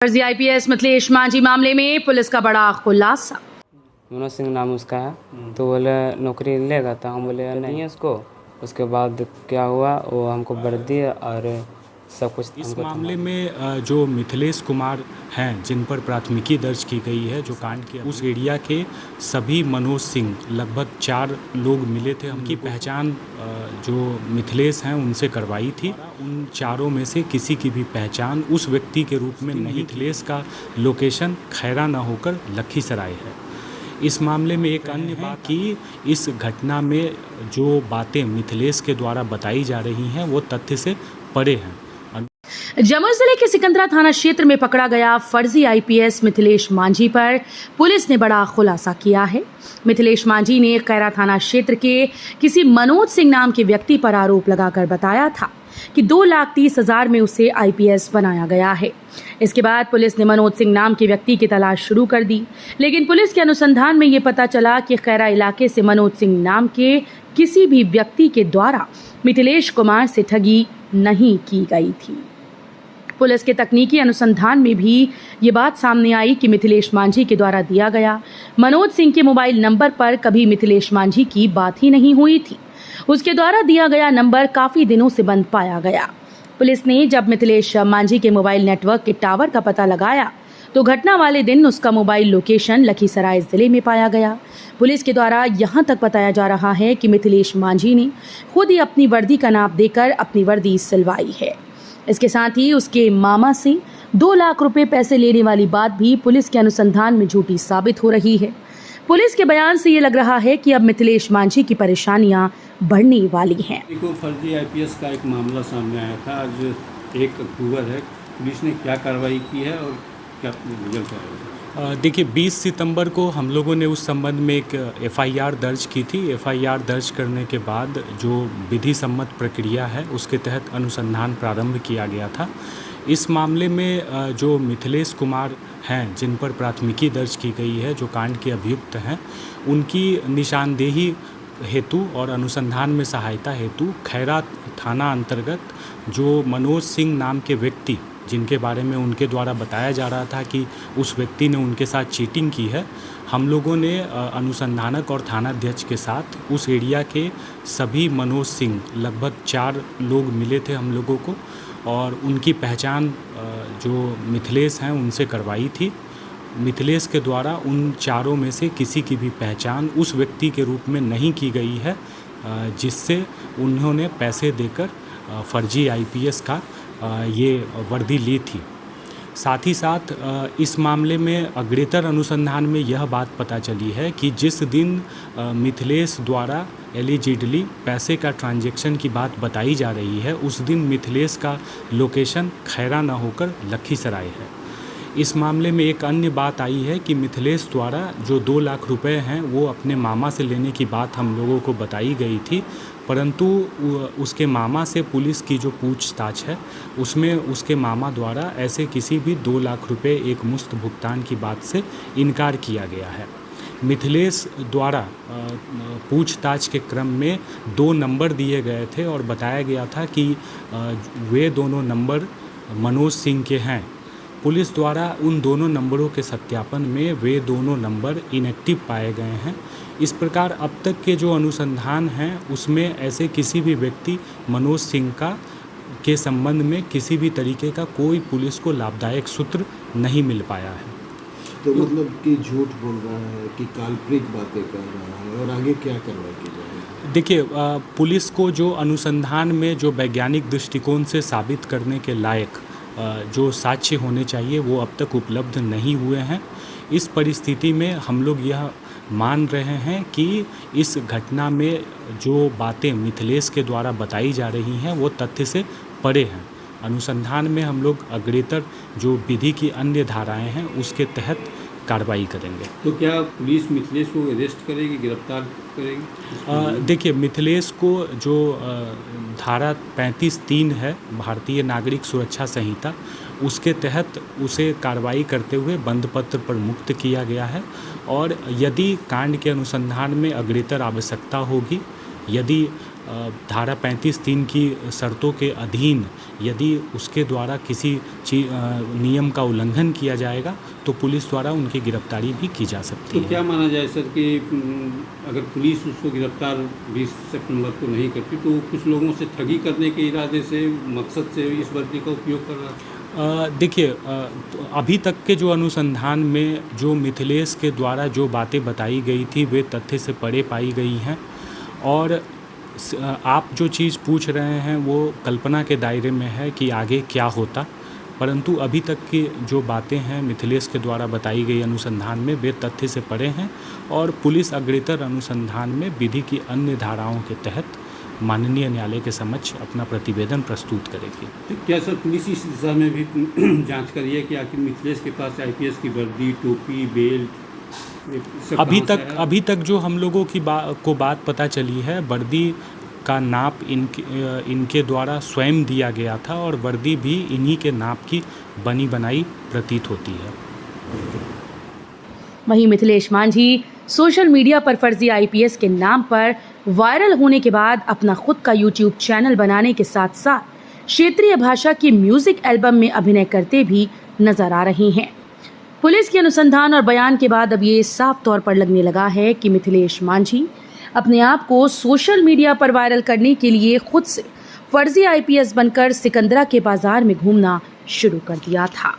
फर्जी आईपीएस मिथिलेश मांझी मामले में पुलिस का बड़ा खुलासा। मनोज सिंह नाम उसका है। तो बोले नौकरी लेगा, तो हम बोले नहीं है उसको। उसके बाद क्या हुआ, वो हमको वर्दी और सब कुछ। इस मामले में जो मिथिलेश कुमार हैं, जिन पर प्राथमिकी दर्ज की गई है, जो कांड के उस एरिया के सभी मनोज सिंह लगभग 4 लोग मिले थे। उनकी पहचान जो मिथिलेश हैं उनसे करवाई थी। उन चारों में से किसी की भी पहचान उस व्यक्ति के रूप में नहीं। मिथिलेश का लोकेशन खैरा न होकर लखीसराय है। इस मामले में एक अन्य बात कि इस घटना में जो बातें मिथिलेश के द्वारा बताई जा रही हैं वो तथ्य से परे हैं। जमुई जिले के सिकंदरा थाना क्षेत्र में पकड़ा गया फर्जी आईपीएस मिथिलेश मांझी पर पुलिस ने बड़ा खुलासा किया है। मिथिलेश मांझी ने खैरा थाना क्षेत्र के किसी मनोज सिंह नाम के व्यक्ति पर आरोप लगाकर बताया था कि 2,30,000 में उसे आईपीएस बनाया गया है। इसके बाद पुलिस ने मनोज सिंह नाम के व्यक्ति की तलाश शुरू कर दी, लेकिन पुलिस के अनुसंधान में ये पता चला कि खैरा इलाके से मनोज सिंह नाम के किसी भी व्यक्ति के द्वारा मिथिलेश कुमार से ठगी नहीं की गई थी। पुलिस के तकनीकी अनुसंधान में भी ये बात सामने आई कि मिथिलेश मांझी के द्वारा दिया गया मनोज सिंह के मोबाइल नंबर पर कभी मिथिलेश मांझी की बात ही नहीं हुई थी। उसके द्वारा दिया गया नंबर काफी दिनों से बंद पाया गया। पुलिस ने जब मिथिलेश मांझी के मोबाइल नेटवर्क के टावर का पता लगाया तो घटना वाले दिन उसका मोबाइल लोकेशन लखीसराय जिले में पाया गया। पुलिस के द्वारा यहां तक बताया जा रहा है कि मिथिलेश मांझी ने खुद ही अपनी वर्दी का नाप देकर अपनी वर्दी सिलवाई है। इसके साथ ही उसके मामा से 2 लाख रुपए पैसे लेने वाली बात भी पुलिस के अनुसंधान में झूठी साबित हो रही है। पुलिस के बयान से ये लग रहा है कि अब मिथिलेश मांझी की परेशानियां बढ़ने वाली हैं। देखो, फर्जी आईपीएस का एक मामला सामने आया था। आज 1 अक्टूबर है। पुलिस ने क्या कार्रवाई की है और क्या रिजल्ट है? देखिए, 20 सितंबर को हम लोगों ने उस संबंध में एक एफआईआर दर्ज की थी। एफआईआर दर्ज करने के बाद जो विधि सम्मत प्रक्रिया है उसके तहत अनुसंधान प्रारंभ किया गया था। इस मामले में जो मिथिलेश कुमार हैं, जिन पर प्राथमिकी दर्ज की गई है, जो कांड के अभियुक्त हैं, उनकी निशानदेही हेतु और अनुसंधान में सहायता हेतु खैरा थाना अंतर्गत जो मनोज सिंह नाम के व्यक्ति, जिनके बारे में उनके द्वारा बताया जा रहा था कि उस व्यक्ति ने उनके साथ चीटिंग की है, हम लोगों ने अनुसंधानक और थानाध्यक्ष के साथ उस एरिया के सभी मनोज सिंह लगभग 4 लोग मिले थे हम लोगों को, और उनकी पहचान जो मिथिलेश हैं उनसे करवाई थी। मिथिलेश के द्वारा उन चारों में से किसी की भी पहचान उस व्यक्ति के रूप में नहीं की गई है जिससे उन्होंने पैसे देकर फर्जी आईपीएस का ये वर्दी ली थी। साथ ही साथ इस मामले में अग्रेतर अनुसंधान में यह बात पता चली है कि जिस दिन मिथिलेश द्वारा एलिजिडली पैसे का ट्रांजैक्शन की बात बताई जा रही है, उस दिन मिथिलेश का लोकेशन खैरा न होकर लखीसराय है। इस मामले में एक अन्य बात आई है कि मिथिलेश द्वारा जो 2 लाख रुपए हैं वो अपने मामा से लेने की बात हम लोगों को बताई गई थी, परंतु उसके मामा से पुलिस की जो पूछताछ है उसमें उसके मामा द्वारा ऐसे किसी भी 2 लाख रुपए एक मुश्त भुगतान की बात से इनकार किया गया है। मिथिलेश द्वारा पूछताछ के क्रम में 2 नंबर दिए गए थे और बताया गया था कि वे दोनों नंबर मनोज सिंह के हैं। पुलिस द्वारा उन दोनों नंबरों के सत्यापन में वे दोनों नंबर इनएक्टिव पाए गए हैं। इस प्रकार अब तक के जो अनुसंधान हैं उसमें ऐसे किसी भी व्यक्ति मनोज सिंह के संबंध में किसी भी तरीके का कोई पुलिस को लाभदायक सूत्र नहीं मिल पाया है। तो मतलब कि झूठ बोल रहा है कि काल्पनिक बातें कर रहा है, और आगे क्या कार्रवाई की जाएगी? देखिए, पुलिस को जो अनुसंधान में जो वैज्ञानिक दृष्टिकोण से साबित करने के लायक जो साक्ष्य होने चाहिए वो अब तक उपलब्ध नहीं हुए हैं। इस परिस्थिति में हम लोग यह मान रहे हैं कि इस घटना में जो बातें मिथिलेश के द्वारा बताई जा रही हैं वो तथ्य से परे हैं। अनुसंधान में हम लोग अग्रेतर जो विधि की अन्य धाराएं हैं उसके तहत कार्रवाई करेंगे। तो क्या पुलिस मिथिलेश को अरेस्ट करेगी, गिरफ्तार करेगी? देखिए, मिथिलेश को जो धारा 35(3) है भारतीय नागरिक सुरक्षा संहिता, उसके तहत उसे कार्रवाई करते हुए बंद पत्र पर मुक्त किया गया है। और यदि कांड के अनुसंधान में अग्रेतर आवश्यकता होगी, यदि धारा 35(3) की शर्तों के अधीन यदि उसके द्वारा किसी नियम का उल्लंघन किया जाएगा तो पुलिस द्वारा उनकी गिरफ्तारी भी की जा सकती तो है। क्या माना जाए सर कि अगर पुलिस उसको गिरफ्तार 20 सितंबर को नहीं करती तो कुछ लोगों से ठगी करने के इरादे से, मकसद से इस वर्दी का उपयोग कर रहा है? देखिए, अभी तक के जो अनुसंधान में जो मिथिलेश के द्वारा जो बातें बताई गई थी वे तथ्य से परे पाई गई हैं और आप जो चीज़ पूछ रहे हैं वो कल्पना के दायरे में है कि आगे क्या होता, परंतु अभी तक की जो बातें हैं मिथिलेश के द्वारा बताई गई अनुसंधान में वे तथ्य से परे हैं और पुलिस अग्रेतर अनुसंधान में विधि की अन्य धाराओं के तहत माननीय न्यायालय के समक्ष अपना प्रतिवेदन प्रस्तुत करेगी। तो क्या सर पुलिस इस दिशा में भी जांच कर रही है कि आखिर मिथिलेश के पास आईपीएस की वर्दी, टोपी, बेल्ट अभी तक जो हम लोगों की बात पता चली है, वर्दी का नाप इनके द्वारा स्वयं दिया गया था और वर्दी भी इन्हीं के नाप की बनी बनाई प्रतीत होती है। वहीं मिथिलेश मांझी सोशल मीडिया पर फर्जी आईपीएस के नाम पर वायरल होने के बाद अपना खुद का यूट्यूब चैनल बनाने के साथ साथ क्षेत्रीय भाषा की म्यूजिक एल्बम में अभिनय करते भी नजर आ रहे हैं। पुलिस के अनुसंधान और बयान के बाद अब ये साफ तौर पर लगने लगा है कि मिथिलेश मांझी अपने आप को सोशल मीडिया पर वायरल करने के लिए खुद से फर्जी आईपीएस बनकर सिकंदरा के बाजार में घूमना शुरू कर दिया था।